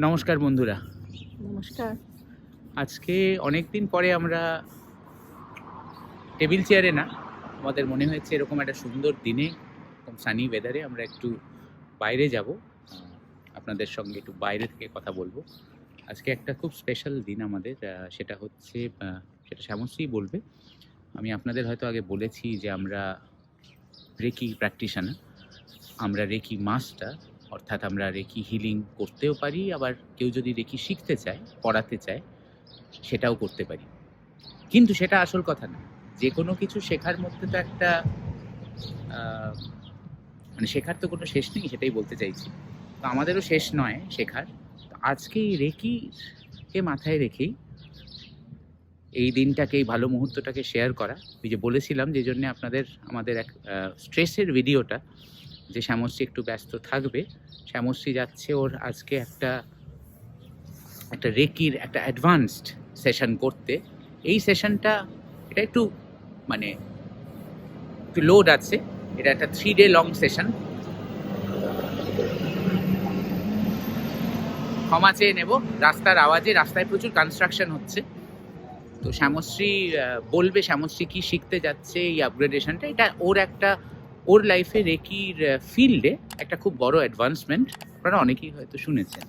নমস্কার বন্ধুরা। নমস্কার। আজকে অনেক দিন পরে আমরা টেবিল চেয়ারে না, আমাদের মনে হয়েছে এরকম একটা সুন্দর দিনে, এরকম সানি ওয়েদারে আমরা একটু বাইরে যাব, আপনাদের সঙ্গে একটু বাইরে থেকে কথা বলবো। আজকে একটা খুব স্পেশাল দিন আমাদের, সেটা হচ্ছে সেটা শ্যামশ্রীই বলবে। আমি আপনাদের হয়তো আগে বলেছি যে আমরা রেকি প্র্যাকটিশনার, আমরা রেকি মাস্টার, অর্থাৎ আমরা রেকি হিলিং করতেও পারি, আবার কেউ যদি রেকি শিখতে চায়, পড়াতে চায়, সেটাও করতে পারি। কিন্তু সেটা আসল কথা না। যে কোনো কিছু শেখার মধ্যে তো একটা মানে শেখার তো কোনো শেষ নেই, সেটাই বলতে চাইছি। তো আমাদেরও শেষ নয় শেখার। আজকে এই রেকিকে মাথায় রেখেই এই দিনটাকে, এই ভালো মুহূর্তটাকে শেয়ার করা। ওই যে বলেছিলাম যে জন্য আপনাদের আমাদের এক স্ট্রেসের ভিডিওটা, যে শ্যামশ্রী একটু ব্যস্ত থাকবে, শ্যামশ্রী যাচ্ছে ওর আজকে একটা রেকির একটা অ্যাডভান্সড সেশন করতে। এই সেশনটা এটা একটু মানে একটু লোড আছে, এটা একটা 3 ডে লং সেশন। ক্ষমা চেয়ে নেব রাস্তার আওয়াজে, রাস্তায় প্রচুর কনস্ট্রাকশন হচ্ছে। তো শ্যামশ্রী বলবে শ্যামশ্রী কি শিখতে যাচ্ছে এই আপগ্রেডেশনটা। এটা ওর লাইফে রেকির ফিল্ডে একটা খুব বড় অ্যাডভান্সমেন্ট, আপনারা অনেকেই হয়তো শুনেছেন।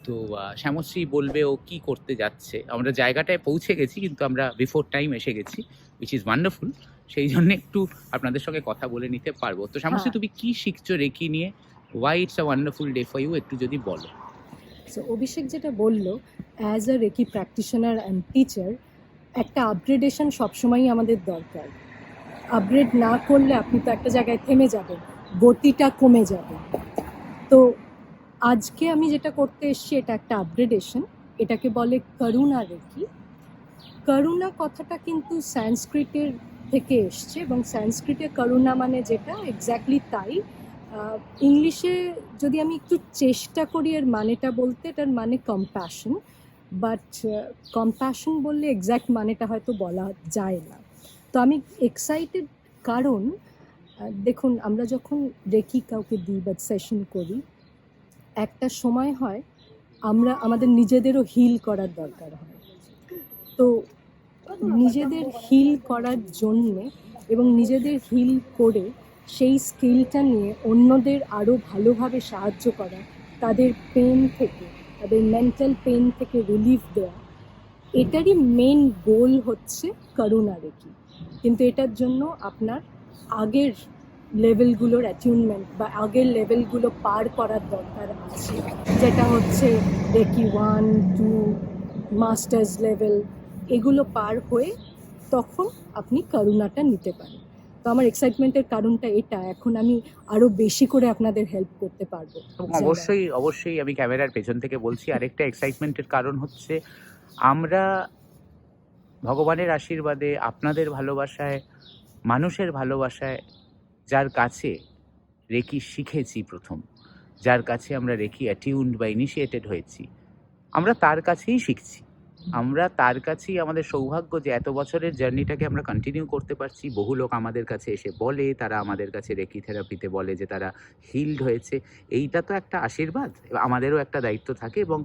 তো শ্যামশ্রী বলবে ও কি করতে যাচ্ছে। আমরা জায়গাটায় পৌঁছে গেছি, কিন্তু আমরা বিফোর টাইম এসে গেছি, উইচ ইজ ওয়ান্ডারফুল। সেই জন্য একটু আপনাদের সঙ্গে কথা বলে নিতে পারবো। তো শ্যামশ্রী, তুমি কি শিখছো রেকি নিয়ে? Why it's a wonderful day for you, একটু যদি বলো। সো অভিষেক যেটা বললো, as a reiki practitioner and teacher, একটা আপগ্রেডেশন সবসময়ই আমাদের দরকার। আপগ্রেড না করলে আপনি তো একটা জায়গায় থেমে যাবেন, গতিটা কমে যাবে। তো আজকে আমি যেটা করতে এসেছি এটা একটা আপগ্রেডেশন, এটাকে বলে করুণা রেকি। করুণা কথাটা কিন্তু সংস্কৃতের থেকে এসছে, এবং সংস্কৃতে করুণা মানে যেটা এক্স্যাক্টলি তাই। ইংলিশে যদি আমি একটু চেষ্টা করি এর মানেটা বলতে, এটার মানে কম্প্যাশন, বাট কম্প্যাশন বললে এক্স্যাক্ট মানেটা হয়তো বলা যায় না। তো আমি এক্সাইটেড কারণ দেখুন, আমরা যখন রেকি কাউকে দিই বা সেশন করি, একটা সময় হয় আমাদের নিজেদেরও হিল করার দরকার হয়। তো নিজেদের হিল করার জন্যে এবং নিজেদের হিল করে সেই স্কিলটা নিয়ে অন্যদের আরও ভালোভাবে সাহায্য করা, তাদের পেন থেকে, তাদের মেন্টাল পেন থেকে রিলিফ দেওয়া, এটারই মেন গোল হচ্ছে করুণা রেকি। কিন্তু এটার জন্য আপনার আগের লেভেলগুলোর অ্যাটিউনমেন্ট বা আগের লেভেলগুলো পার করার দরকার আছে, যেটা হচ্ছে রেকি 1, 2, মাস্টার্স লেভেল, এগুলো পার হয়ে তখন আপনি করুণাটা নিতে পারেন। তো আমার এক্সাইটমেন্টের কারণটা এটা, এখন আমি আরও বেশি করে আপনাদের হেল্প করতে পারবো। অবশ্যই আমি ক্যামেরার পেছন থেকে বলছি, আরেকটা এক্সাইটমেন্টের কারণ হচ্ছে আমরা ভগবানের আশীর্বাদে, আপনাদের ভালোবাসায়, মানুষের ভালোবাসায়, যার কাছে রেকি শিখেছি প্রথম, যার কাছে আমরা রেকি অ্যাটিউন্ড বা ইনিশিয়েটেড হয়েছি, আমরা তার কাছেই শিখছি। আমরা তার কাছেই, আমাদের সৌভাগ্য যে এত বছরের জার্নিটাকে আমরা কন্টিনিউ করতে পারছি। বহু লোক আমাদের কাছে এসে বলে, তারা আমাদের কাছে রেকি থেরাপিতে বলে যে তারা হিলড হয়েছে। এইটা তো একটা আশীর্বাদ, আমাদেরও একটা দায়িত্ব থাকে। এবং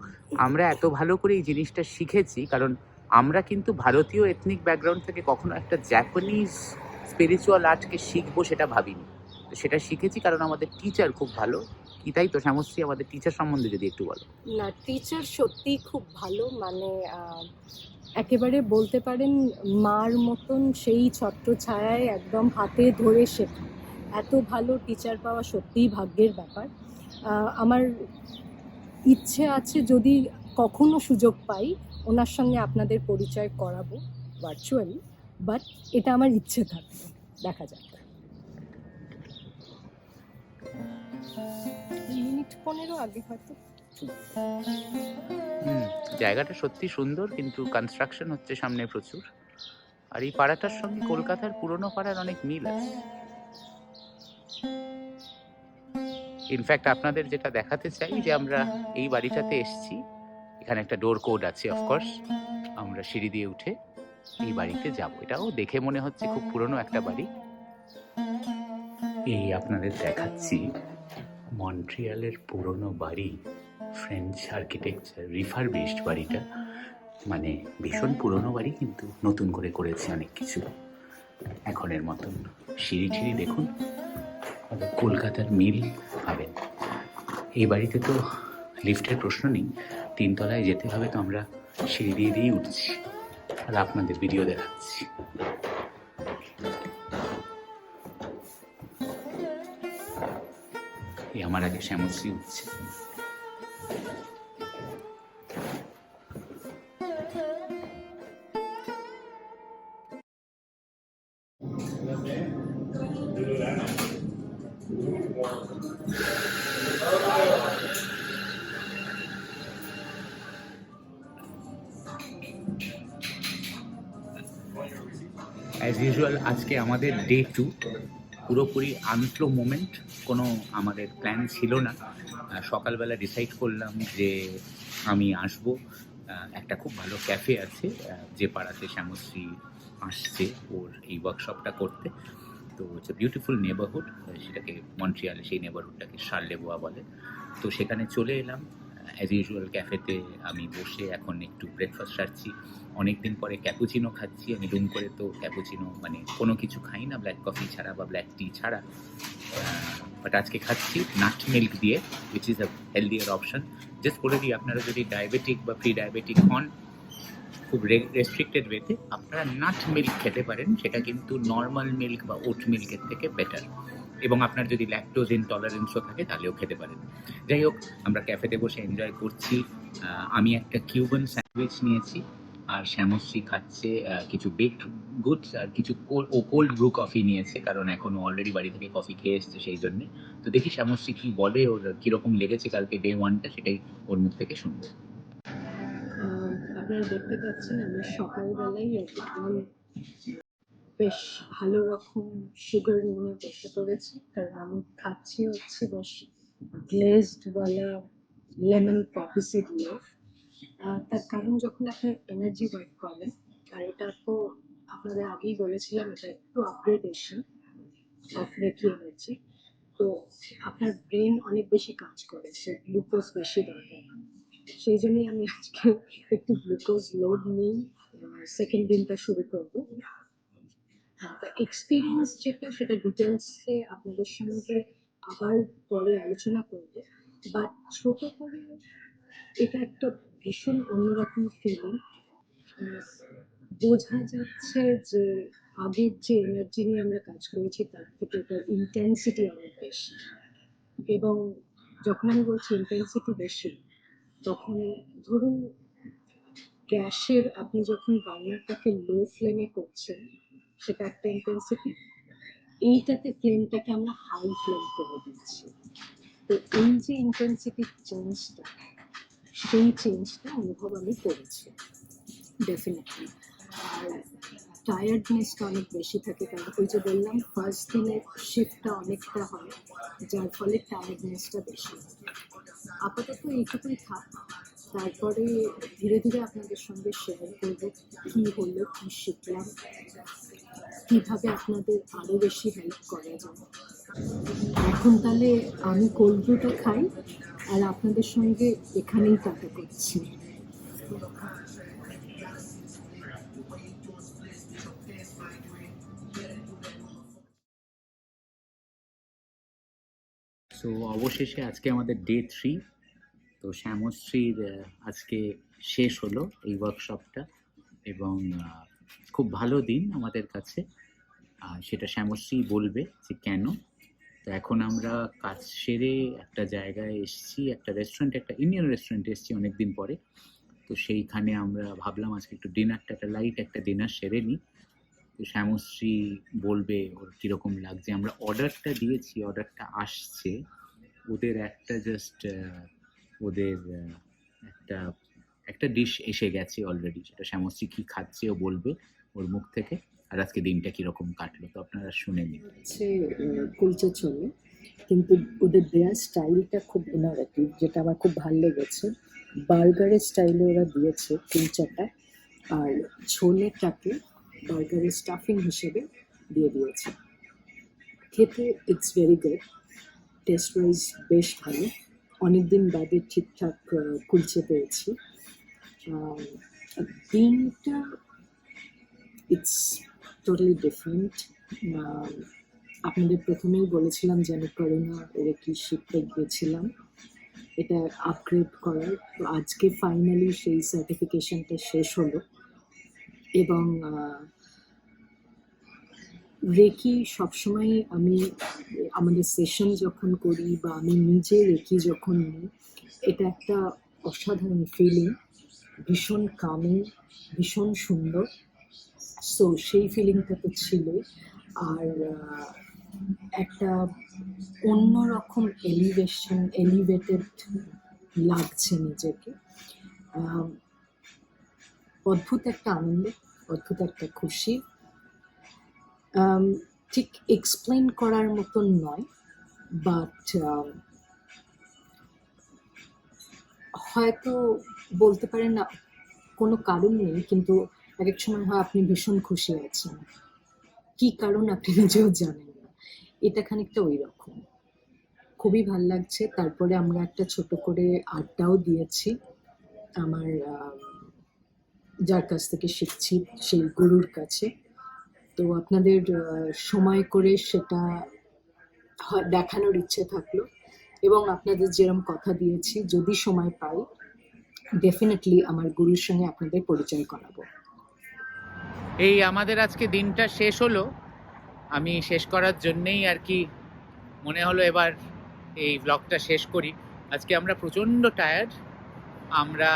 আমরা এত ভালো করে এই জিনিসটা শিখেছি কারণ আমরা কিন্তু ভারতীয় এথনিক ব্যাকগ্রাউন্ড থেকে কখনো একটা জাপানিজ স্পিরিচুয়াল আর্টকে শিখবো সেটা ভাবিনি। তো সেটা শিখেছি কারণ আমাদের টিচার খুব ভালো। কি তাই তো শ্যামশ্রী, আমাদের টিচার সম্বন্ধে যদি একটু বলো। না, টিচার সত্যিই খুব ভালো, মানে একেবারে বলতে পারেন মার মতন সেই ছত্রছায়ায় একদম হাতে ধরে শেখা। এত ভালো টিচার পাওয়া সত্যিই ভাগ্যের ব্যাপার। আমার ইচ্ছে আছে যদি কখনো সুযোগ পাই ওনার সঙ্গে আপনাদের পরিচয় করাবো ভার্চুয়ালি, বাট এটা আমার ইচ্ছে থাকবে, দেখা যাক। মিনিট 15 আগে হয়তো। জায়গাটা সত্যি সুন্দর, কিন্তু কনস্ট্রাকশন হচ্ছে সামনে প্রচুর। আর এই পাড়াটার সঙ্গে কলকাতার পুরনো পাড়ার অনেক মিল আছে। ইনফ্যাক্ট আপনাদের যেটা দেখাতে চাই, যে আমরা এই বাড়িটাতে এসেছি, এখানে একটা ডোর কোড আছে অফকোর্স। আমরা সিঁড়ি দিয়ে উঠে এই বাড়িতে যাব। এটাও দেখে মনে হচ্ছে খুব পুরনো একটা বাড়ি। এই আপনাদের দেখাচ্ছি মন্ট্রিয়ালের পুরনো বাড়ি, ফ্রেঞ্চ আর্কিটেকচার রিফারবিশড বাড়িটা, মানে ভীষণ পুরনো বাড়ি কিন্তু নতুন করে করেছে অনেক কিছু এখনের মতন। সিঁড়ি টিড়ি দেখুন, কলকাতার মিল পাবেন। এই বাড়িতে তো লিফটের প্রশ্ন নেই, 3 তলায় যেতে হবে, তো আমরা সিঁড়ি দিয়ে দিয়েই উঠছি আর আপনাদের ভিডিও দেখাচ্ছি। এই আমার আগে শ্যামশ্রী উঠছে। অ্যাজ ইউজুয়াল আজকে আমাদের ডে 2, পুরোপুরি আনফ্লো মোমেন্ট। কোনো আমাদের প্ল্যান ছিল না। সকালবেলা ডিসাইড করলাম যে আমি আসব। একটা খুব ভালো ক্যাফে আছে যে পাড়াতে শ্যামশ্রী আসছে ওর এই ওয়ার্কশপটা করতে। তো হচ্ছে বিউটিফুল নেবারহুড, সেটাকে মন্ট্রিয়ালে সেই নেবারহুডটাকে শার্লেবোয়া বলে। তো সেখানে চলে এলাম। অ্যাজ ইউজুয়াল ক্যাফেতে আমি বসে এখন একটু ব্রেকফাস্ট সারছি। অনেকদিন পরে ক্যাপুচিনো খাচ্ছি। আমি দুম করে তো ক্যাপুচিনো মানে কোনো কিছু খাই না ব্ল্যাক কফি ছাড়া বা ব্ল্যাক টি ছাড়া, বাট আজকে খাচ্ছি নাট মিল্ক দিয়ে, which is a healthier option. Just বলে দিই, আপনারা যদি ডায়াবেটিক বা প্রি ডায়াবেটিক হন, খুব রেস্ট্রিক্টেড ওয়েতে আপনারা নাট মিল্ক খেতে পারেন, সেটা কিন্তু নর্মাল মিল্ক বা ওট মিল্কের থেকে বেটার। এবং আপনার যদি ল্যাকটোজ ইনটলারেন্সও থাকে তাহলেও খেতে পারেন। যাই হোক, আমরা ক্যাফেতে বসে এনজয় করছি। আমি একটা কিউবান স্যান্ডউইচ নিয়েছি, আর শ্যামশ্রী খাচ্ছে কিছু বেকড গুডস আর কিছু কোল্ড ব্রু কফি নিয়েছে, কারণ এখন অলরেডি বাড়ি থেকে কফি খেয়ে এসছে সেই জন্যে। তো দেখি শ্যামশ্রী কী বলে, ওর কীরকম লেগেছে কালকে ডে 1টা, সেটাই ওর মুখ থেকে শুনবো। আপনারা দেখতে পাচ্ছেন আমরা সকালবেলাই আমি বেশ ভালো রকম সুগার নিয়ে বসে পড়েছি, কারণ আমি খাচ্ছি হচ্ছে বেশ গ্লেজড ওয়ালা লেমন পপি সিড লোফ। তার কারণ যখন আপনার এনার্জি ওয়ার্ক করে, আর এটা তো আপনাদের আগেই বলেছিলাম, এটা একটু আপগ্রেডেশন অফ রেকি এনার্জি। তো আপনার ব্রেন অনেক বেশি কাজ করে, সে গ্লুকোজ বেশি দরকার। সেই জন্যই আমি আজকে একটু গ্লুকোজ লোড নিয়ে সেকেন্ড দিনটা শুরু করবো। এক্সপিরিয়েন্স যেটা, সেটা ডিটেলসে আপনাদের সঙ্গে আবার পরে আলোচনা করব। বাট ছোট করে এটা একটা ভীষণ অন্যরকম ফিলিং। বোঝা যাচ্ছে যে আগের যে এনার্জি নিয়ে আমরা কাজ করেছি তার থেকে এটার ইন্টেন্সিটি অনেক বেশি। এবং যখন আমি বলছি ইন্টেন্সিটি বেশি, তখন ধরুন গ্যাসের আপনি যখন বার্নারটাকে লো ফ্লেমে করছেন, সেটা একটা ইন্টেন্সিটি। এইটাতে ফ্লেমটাকে আমরা হাই ফ্লেম করে দিচ্ছি। তো এই যে ইন্টেন্সিটি চেঞ্জটা, সেই চেঞ্জটা অনুভব আমি করেছি ডেফিনেটলি। আর টায়ার্ডনেসটা অনেক বেশি থাকে, কারণ ওই যে বললাম ফার্স্ট দিনের শিফটটা অনেকটা হয়, যার ফলে টায়ার্ডনেসটা বেশি। আপাতত এইটুকুই থাক, তারপরে ধীরে ধীরে আপনাদের সঙ্গে শেয়ার করবো কী হলো, কী শিখলাম, কীভাবে আপনাদের আরও বেশি হেল্প করা যায়। এখন তাহলে আমি কোল্ড ব্রুটা খাই আর আপনাদের সঙ্গে এখানেই টাটা করছি। সো অবশেষে আজকে আমাদের ডে 3। তো শ্যামশ্রীর আজকে শেষ হলো এই ওয়ার্কশপটা, এবং খুব ভালো দিন আমাদের কাছে। সেটা শ্যামশ্রী বলবে যে কেন। তো এখন আমরা কাজ সেরে একটা জায়গায় এসেছি, একটা রেস্টুরেন্ট, একটা ইন্ডিয়ান রেস্টুরেন্টে এসেছি অনেকদিন পরে। তো সেইখানে আমরা ভাবলাম আজকে একটু ডিনারটা, একটা লাইট একটা ডিনার সেরে নিই। তো শ্যামশ্রী বলবে ওর কীরকম লাগছে। আমরা অর্ডারটা দিয়েছি, অর্ডারটা আসছে, ওদের একটা জাস্ট ওদের একটা একটা ডিশ এসে গেছে অলরেডি, সেটা শ্যামশ্রী কী খাচ্ছে ও বলবে ওর মুখ থেকে, আর আজকে দিনটা কীরকম কাটলো তো আপনারা শুনে নিন। হচ্ছে কুলচে ছোলে, কিন্তু ওদের দেওয়ার স্টাইলটা খুব ইনোভেটিভ, যেটা আমার খুব ভালো লেগেছে। বার্গারের স্টাইলে ওরা দিয়েছে কুলচাটা, আর ছোলেটাকে বার্গারের স্টাফিং হিসেবে দিয়ে দিয়েছে। খেতে it's very good, taste wise বেশ ভালো। অনেকদিন বাদে ঠিকঠাক কুলচে পেয়েছি। দিনটা ইটস টোটালি ডিফারেন্ট। আপনাদের প্রথমেই বলেছিলাম যে আমি করোনা রেকি শিখতে গিয়েছিলাম এটা আপগ্রেড করার, তো আজকে ফাইনালি সেই সার্টিফিকেশনটা শেষ হলো। এবং রেকি সবসময় আমি আমাদের সেশন যখন করি বা আমি নিজে রেকি যখন নিই, এটা একটা অসাধারণ ফিলিং, ভীষণ কামিং, ভীষণ সুন্দর। সো সেই ফিলিংটা তো ছিলই। আর একটা অন্যরকম এলিভেটেড লাগছে নিজেকে। অদ্ভুত একটা আনন্দ, অদ্ভুত একটা খুশি। ঠিক এক্সপ্লেন করার মতন নয়, বাট হয়তো বলতে পারেন না কোনো কারণ নেই, কিন্তু এক এক সময় হয় আপনি ভীষণ খুশি আছেন, কি কারণ আপনি নিজেও জানেন না। এটা খানিকটা ওই রকম, খুবই ভাল লাগছে। তারপরে আমরা একটা ছোট করে আড্ডাও দিয়েছি আমার যার কাছ থেকে শিখছি সেই গুরুর কাছে। তো আপনাদের সময় করে সেটা দেখানোর ইচ্ছে থাকলো, এবং আপনাদের যেরকম কথা দিয়েছি যদি সময় পাই ডেফিনেটলি আমার গুরুর সঙ্গে আপনাদের পরিচয় করাবো। এই আমাদের আজকে দিনটা শেষ হলো, আমি শেষ করার জন্যেই আর কি মনে হলো এবার এই ব্লগটা শেষ করি। আজকে আমরা প্রচণ্ড টায়ার্ড, আমরা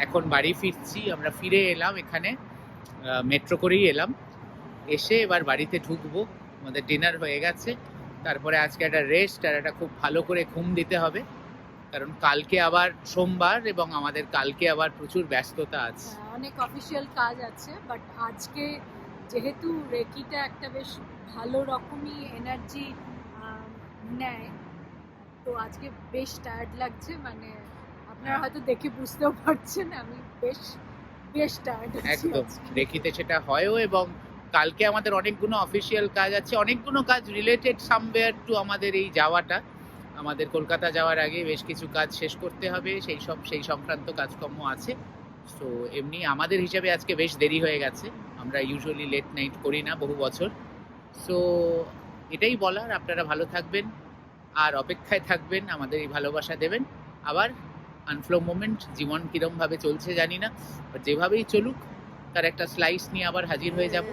এখন বাড়ি ফিরছি। আমরা ফিরে এলাম এখানে, মেট্রো করেই এলাম, এসে এবার বাড়িতে ঢুকবো। আমাদের ডিনার হয়ে গেছে, তারপরে আজকে একটা রেস্ট আর একটা খুব ভালো করে ঘুম দিতে হবে, কারণ কালকে আবার সোমবার এবং আমাদের কালকে আবার প্রচুর ব্যস্ততা আছে। অনেক অফিসিয়াল কাজ আছে, বাট আজকে যেহেতু রেকিটা একটা বেশ ভালো রকমই এনার্জি নেয়, তো আজকে বেশ টায়ার্ড লাগছে। মানে আপনারা হয়তো দেখে বুঝতেও পারছেন আমি বেশ বেশ টায়ার্ড আছি একদম আজকে। রেখিতে সেটা হয়ও, এবং কালকে আমাদের অনেকগুলো অফিসিয়াল কাজ আছে, অনেকগুলো কাজ রিলেটেড সামওয়্যার টু আমাদের এই যাওয়াটা। আমাদের কলকাতা যাওয়ার আগে বেশ কিছু কাজ শেষ করতে হবে, সেই সংক্রান্ত কাজকর্ম আছে। তো এমনি আমাদের হিসাবে আজকে বেশ দেরি হয়ে গেছে, আমরা ইউজুয়ালি লেট নাইট করি না বহু বছর। সো এটাই বলার, আপনারা ভালো থাকবেন আর অপেক্ষায় থাকবেন, আমাদের এই ভালোবাসা দেবেন। আবার আনফ্লো মোমেন্ট, জীবন কীরমভাবে চলছে জানি না, বাট যেভাবেই চলুক তার একটা স্লাইস নিয়ে আবার হাজির হয়ে যাব।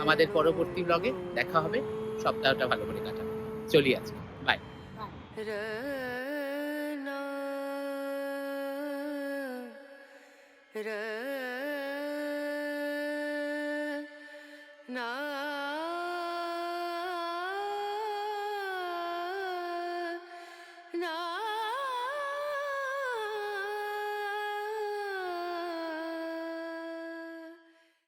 আমাদের পরবর্তী ব্লগে দেখা হবে, সপ্তাহটা ভালো করে কাটাবো। চলি আজকে, বাই। रा